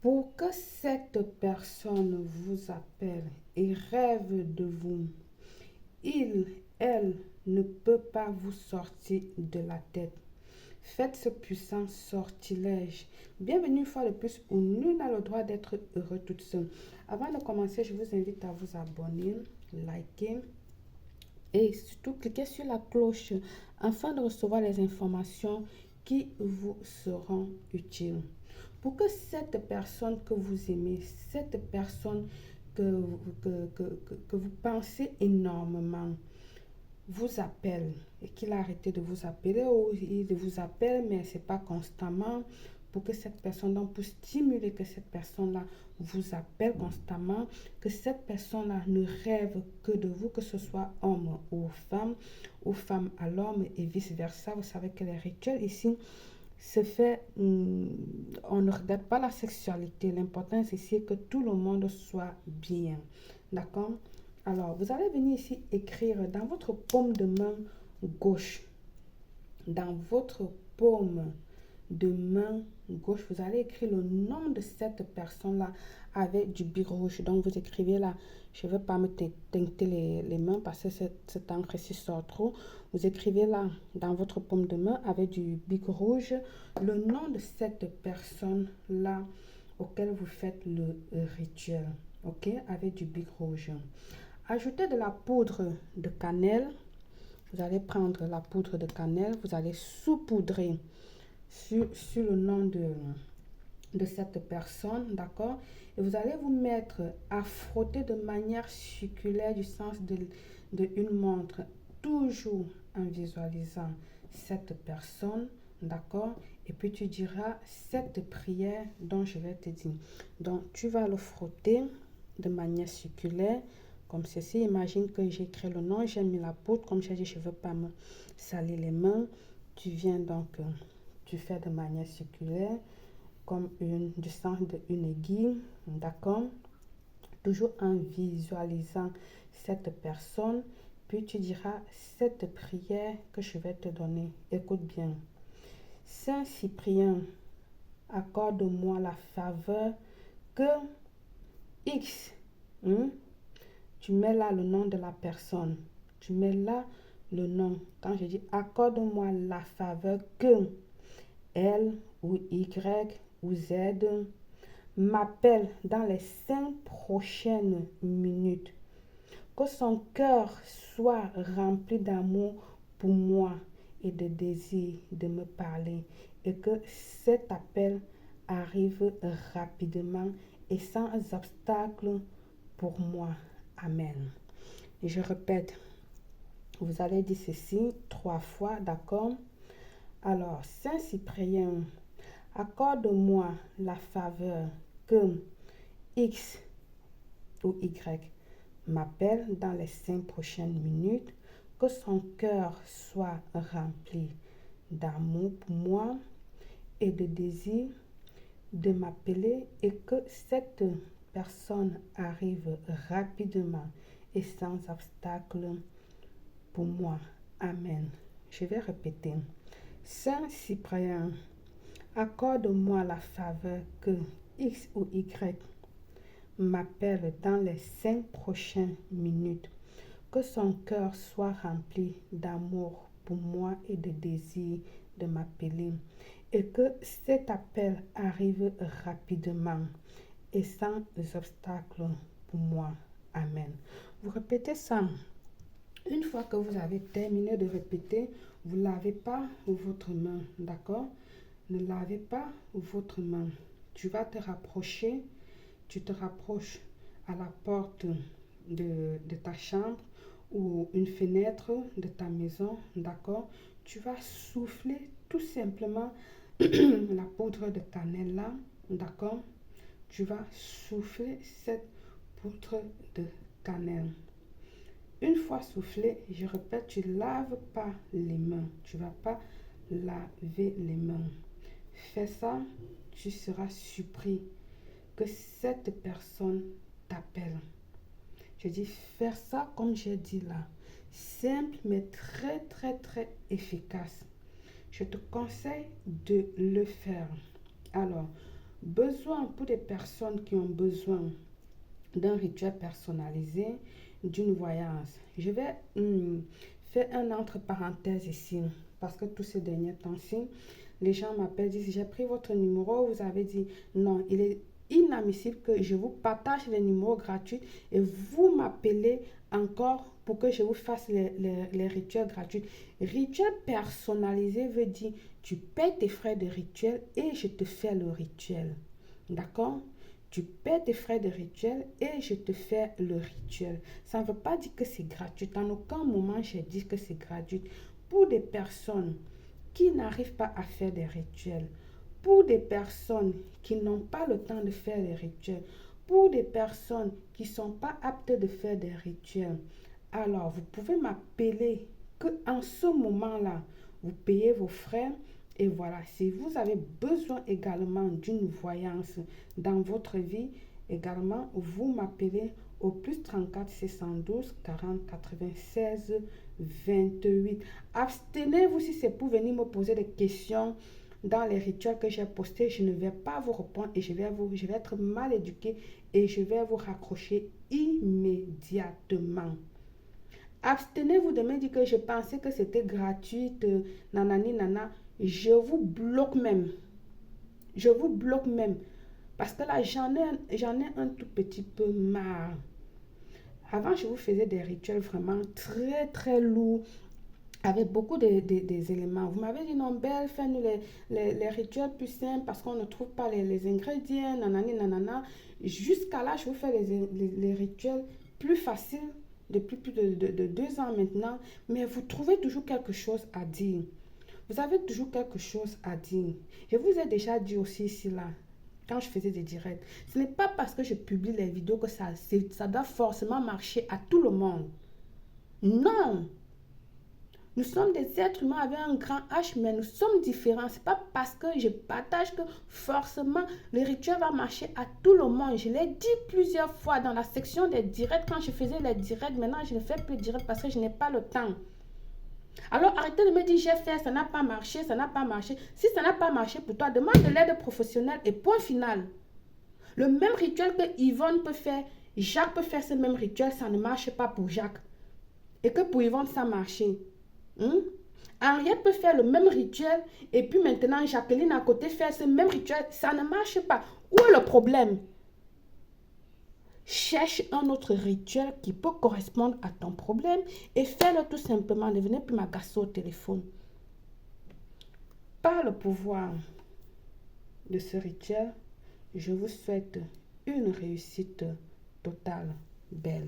Pour que cette personne vous appelle et rêve de vous, il, elle ne peut pas vous sortir de la tête. Faites ce puissant sortilège. Bienvenue une fois de plus où nul n'a le droit d'être heureux toute seule. Avant de commencer, je vous invite à vous abonner, liker et surtout cliquer sur la cloche afin de recevoir les informations qui vous seront utiles. Pour que cette personne que vous aimez, cette personne que vous pensez énormément, vous appelle et qu'il a arrêté de vous appeler ou il vous appelle mais c'est pas constamment pour que cette personne, donc pour stimuler que cette personne-là vous appelle constamment, que cette personne-là ne rêve que de vous, que ce soit homme ou femme à l'homme et vice-versa. Vous savez que les rituels ici se fait, on ne regarde pas la sexualité. L'important ici est que tout le monde soit bien. D'accord? Alors, vous allez venir ici écrire dans votre paume de main gauche, dans votre paume de main gauche, vous allez écrire le nom de cette personne-là avec du bic rouge. Donc, vous écrivez là, je ne vais pas me teinter les mains parce que cette encre-ci sort trop. Vous écrivez là, dans votre paume de main avec du bic rouge, le nom de cette personne-là auquel vous faites le rituel. OK? Avec du bic rouge. Ajoutez de la poudre de cannelle. Vous allez prendre la poudre de cannelle, vous allez saupoudrer sur le nom de cette personne, d'accord? Et vous allez vous mettre à frotter de manière circulaire du sens de une montre, toujours en visualisant cette personne, d'accord? Et puis tu diras cette prière dont je vais te dire. Donc tu vas le frotter de manière circulaire, comme ceci. Imagine que j'ai écrit le nom, j'ai mis la poudre, comme j'ai dit, je ne veux pas me salir les mains. Tu viens donc, tu fais de manière circulaire, comme du sens d'une aiguille, d'accord? Toujours en visualisant cette personne, puis tu diras cette prière que je vais te donner. Écoute bien. Saint Cyprien, accorde-moi la faveur que X, tu mets là le nom de la personne. Tu mets là le nom. Quand je dis accorde-moi la faveur que L ou Y ou Z m'appelle dans les 5 prochaines minutes. Que son cœur soit rempli d'amour pour moi et de désir de me parler. Et que cet appel arrive rapidement et sans obstacle pour moi. Amen. Et je répète, vous allez dire ceci 3 fois, d'accord? Alors, Saint Cyprien, accorde-moi la faveur que X ou Y m'appelle dans les 5 prochaines minutes, que son cœur soit rempli d'amour pour moi et de désir de m'appeler et que cette personne arrive rapidement et sans obstacle pour moi. Amen. Je vais répéter. Saint Cyprien, accorde-moi la faveur que X ou Y m'appelle dans les 5 prochaines minutes, que son cœur soit rempli d'amour pour moi et de désir de m'appeler, et que cet appel arrive rapidement et sans obstacle pour moi. Amen. Vous répétez ça. Une fois que vous avez terminé de répéter, vous ne lavez pas votre main, d'accord? Ne lavez pas votre main. Tu vas te rapprocher, tu te rapproches à la porte de ta chambre ou une fenêtre de ta maison, d'accord? Tu vas souffler tout simplement la poudre de cannelle là, d'accord? Tu vas souffler cette poudre de cannelle. Une fois soufflé, je répète, tu ne laves pas les mains. Tu ne vas pas laver les mains. Fais ça, tu seras surpris que cette personne t'appelle. Je dis faire ça comme j'ai dit là. Simple mais très très très efficace. Je te conseille de le faire. Alors, Pour des personnes qui ont besoin d'un rituel personnalisé, d'une voyance. Je vais faire un entre parenthèses ici, parce que tous ces derniers temps-ci, les gens m'appellent, disent, j'ai pris votre numéro, vous avez dit, non, il est inadmissible que je vous partage les numéros gratuits et vous m'appelez encore pour que je vous fasse les rituels gratuits. Rituel personnalisé veut dire, tu paies tes frais de rituel et je te fais le rituel. D'accord? Tu paies tes frais de rituel et je te fais le rituel. Ça ne veut pas dire que c'est gratuit. En aucun moment, j'ai dit que c'est gratuit. Pour des personnes qui n'arrivent pas à faire des rituels, pour des personnes qui n'ont pas le temps de faire les rituels, pour des personnes qui ne sont pas aptes de faire des rituels, alors vous pouvez m'appeler qu'en ce moment-là, vous payez vos frais. Et voilà, si vous avez besoin également d'une voyance dans votre vie, également, vous m'appelez au plus 34 612 40 96 28. Abstenez-vous si c'est pour venir me poser des questions dans les rituels que j'ai postés. Je ne vais pas vous répondre et je vais être mal éduqué et je vais vous raccrocher immédiatement. Abstenez-vous de me dire que je pensais que c'était gratuit, nanani, nana. Je vous bloque même. Je vous bloque même. Parce que là, j'en ai un tout petit peu marre. Avant, je vous faisais des rituels vraiment très, très lourds, avec beaucoup des éléments. Vous m'avez dit, non, Belle, fais-nous les rituels plus simples parce qu'on ne trouve pas les ingrédients, nanani, nanana. Jusqu'à là, je vous fais les rituels plus faciles depuis plus de 2 ans maintenant. Mais vous trouvez toujours quelque chose à dire. Vous avez toujours quelque chose à dire. Je vous ai déjà dit aussi ici, là, quand je faisais des directs. Ce n'est pas parce que je publie les vidéos que ça doit forcément marcher à tout le monde. Non! Nous sommes des êtres humains avec un grand H, mais nous sommes différents. Ce n'est pas parce que je partage que forcément le rituel va marcher à tout le monde. Je l'ai dit plusieurs fois dans la section des directs, quand je faisais les directs. Maintenant, je ne fais plus de directs parce que je n'ai pas le temps. Alors, arrêtez de me dire, j'ai fait, ça n'a pas marché, ça n'a pas marché. Si ça n'a pas marché pour toi, demande de l'aide professionnelle et point final. Le même rituel que Yvonne peut faire, Jacques peut faire ce même rituel, ça ne marche pas pour Jacques. Et que pour Yvonne, ça marche. Henriette peut faire le même rituel et puis maintenant Jacqueline à côté fait ce même rituel, ça ne marche pas. Où est le problème? Cherche un autre rituel qui peut correspondre à ton problème et fais-le tout simplement. Ne venez plus m'agacer au téléphone. Par le pouvoir de ce rituel, je vous souhaite une réussite totale, Belle.